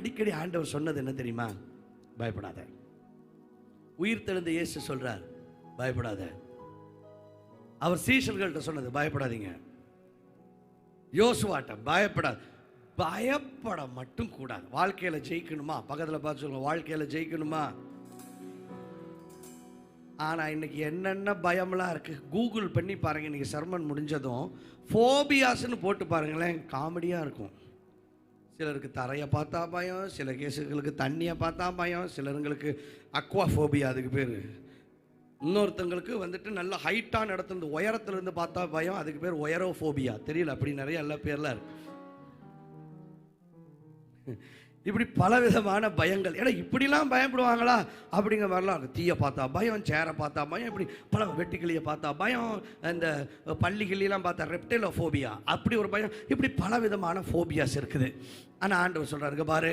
அடிக்கடி ஆண்டவர் சொன்னது என்ன தெரியுமா? பயப்படாத. உயிர் தெழுந்த இயேசு சொல்றார், பயப்படாத. அவர் சீஷர்கள்ட்ட சொன்னது, பயப்படாதீங்க. யோசுவாட்ட பயப்படாத. பயப்பட மட்டும் கூடாது. வாழ்க்கையில ஜெயிக்கணுமா? பக்கத்தில் பார்த்து சொல்லுங்க, வாழ்க்கையில ஜெயிக்கணுமா? ஆனா இன்னைக்கு என்னென்ன பயம்லாம் இருக்கு. கூகுள் பண்ணி பாருங்க. இன்னைக்கு சர்மன் முடிஞ்சதும் ஃபோபியாஸ்ன்னு போட்டு பாருங்களேன், காமெடியா இருக்கும். சிலருக்கு தரையை பார்த்தா பயம், சில கேஸுகளுக்கு தண்ணியை பார்த்தா பயம், சிலருங்களுக்கு அக்வா ஃபோபியா அதுக்கு பேர். இன்னொருத்தங்களுக்கு வந்துட்டு நல்ல ஹைட்டான இடத்துல உயரத்துலேருந்து பார்த்தா பயம், அதுக்கு பேர் ஒயரோஃபோபியா. தெரியல, அப்படி நிறைய எல்லா பேர்லாம் இருக்கு. இப்படி பலவிதமான பயங்கள். ஏன்னா இப்படிலாம் பயப்படுவாங்களா அப்படிங்கிற மாதிரிலாம் இருக்கு. தீயை பார்த்தா பயம், சேரை பார்த்தா பயம், இப்படி பல வெட்டுக்கிளியை பார்த்தா பயம், இந்த பள்ளிக்கிளியெல்லாம் பார்த்தா ரெப்டைலோஃபோபியா அப்படி ஒரு பயம். இப்படி பலவிதமான ஃபோபியாஸ் இருக்குது. ஆனால் ஆண்டவர் சொல்கிறாருங்க பாரு,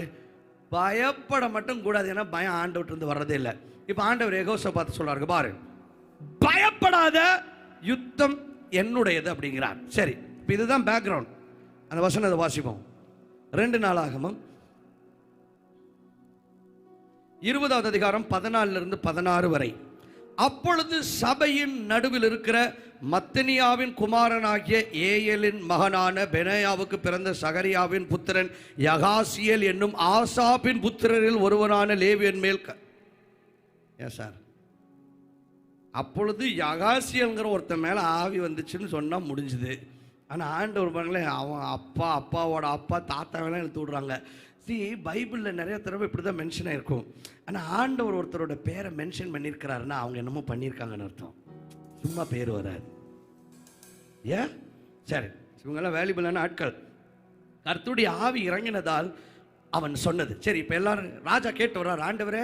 பயப்பட மட்டும் கூடாது. ஏன்னா பயம் ஆண்டவர்கிட்ட வர்றதே இல்லை. இப்போ ஆண்டவர் எகோசை பார்த்து சொல்கிறாருங்க பாரு, பயப்படாத, யுத்தம் என்னுடையது அப்படிங்கிறார். சரி, இப்போ இதுதான் பேக்ரவுண்ட். அந்த வசனத்தை வாசிப்போம். 2 நாளாகமம் 20வது அதிகாரம் 14 16 வரை. அப்பொழுது சபையின் நடுவில் இருக்கிற மத்தனியாவின் குமாரனாகிய ஏயலின் மகனான பெனாயாவுக்கு பிறந்த சகரியாவின் புத்திரன் யகாசியேல் என்னும் ஆசாபின் புத்திரரில் ஒருவரான லேவியன் மேல் சார். அப்பொழுது யகாசியல்ங்கிற ஒருத்தன் மேல ஆவி வந்துச்சுன்னு சொன்னா முடிஞ்சுது. ஆனால் ஆண்டவர் பாருங்களேன், அவன் அப்பாவோட அப்பா தாத்தாவெல்லாம் எடுத்து விடுறாங்க. பைபிளில் நிறைய தடவை இப்படி தான் மென்ஷன் ஆகிருக்கும். ஆனால் ஆண்டவர் ஒருத்தரோட பேரை மென்ஷன் பண்ணியிருக்கிறாருன்னா அவங்க என்னமோ பண்ணியிருக்காங்கன்னு அர்த்தம். சும்மா பேர் வராது. ஏன்? சரி, இவங்கெல்லாம் வேல்யூபிளான ஆட்கள். கர்த்தருடைய ஆவி இறங்கினதால் அவன் சொன்னது. சரி, இப்போ எல்லாரும் ராஜா கேட்டு வர்றார், ஆண்டவரே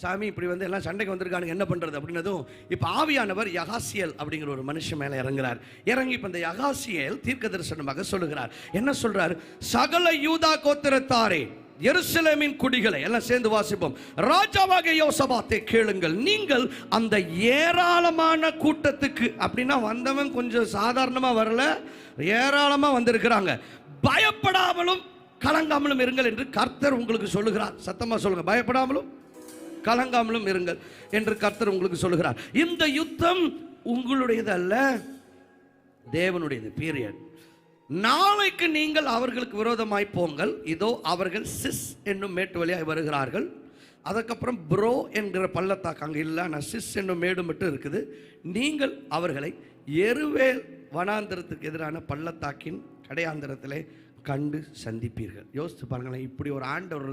சாமி இப்படி வந்து எல்லாம் சண்டைக்கு வந்திருக்கானுங்க, என்ன பண்ணுறது அப்படின்னதும் இப்போ ஆவியானவர் யகாசியேல் அப்படிங்கிற ஒரு மனுஷன் மேலே இறங்குறார். இறங்கி இப்போ இந்த யகாசியேல் தீர்க்க தரிசனமாக சொல்லுகிறார். என்ன சொல்றார்? சகல யூதா கோத்திரத்தாரே, எருசலேமின் குடிகளை எல்லாம் சேர்ந்து வாசிப்போம். ராஜாவாக யோசபாத்தை கேளுங்கள், நீங்கள் அந்த ஏராளமான கூட்டத்துக்கு, அப்படின்னா வந்தவன் கொஞ்சம் சாதாரணமா வரல, ஏராளமா வந்திருக்கிறாங்க, பயப்படாமலும் கலங்காமலும் இருங்கள் என்று கர்த்தர் உங்களுக்கு சொல்லுகிறார். சத்தமா சொல்லுங்க, பயப்படாமலும் கலங்காமலும் இருங்கள் என்று கர்த்தர் உங்களுக்கு சொல்லுகிறார். இந்த யுத்தம் உங்களுடையது அல்ல, தேவனுடையது. பீரியட். நாளைக்கு நீங்கள் அவர்களுக்கு விரோதமாய் போங்கள். இதோ அவர்கள் சிஸ் என்னும் மேட்டு வழியாய் வருகிறார்கள். அதுக்கப்புறம் ப்ரோ என்கிற பள்ளத்தாக்கு அங்கே இல்லை, ஆனால் சிஸ் என்னும் மேடு மட்டும் இருக்குது. நீங்கள் அவர்களை எருவேல் வனாந்திரத்துக்கு எதிரான பள்ளத்தாக்கின் கடையாந்திரத்திலே கண்டு சந்திப்பீர்கள். யோசித்து பாருங்களேன், இப்படி ஒரு ஆண்டவர்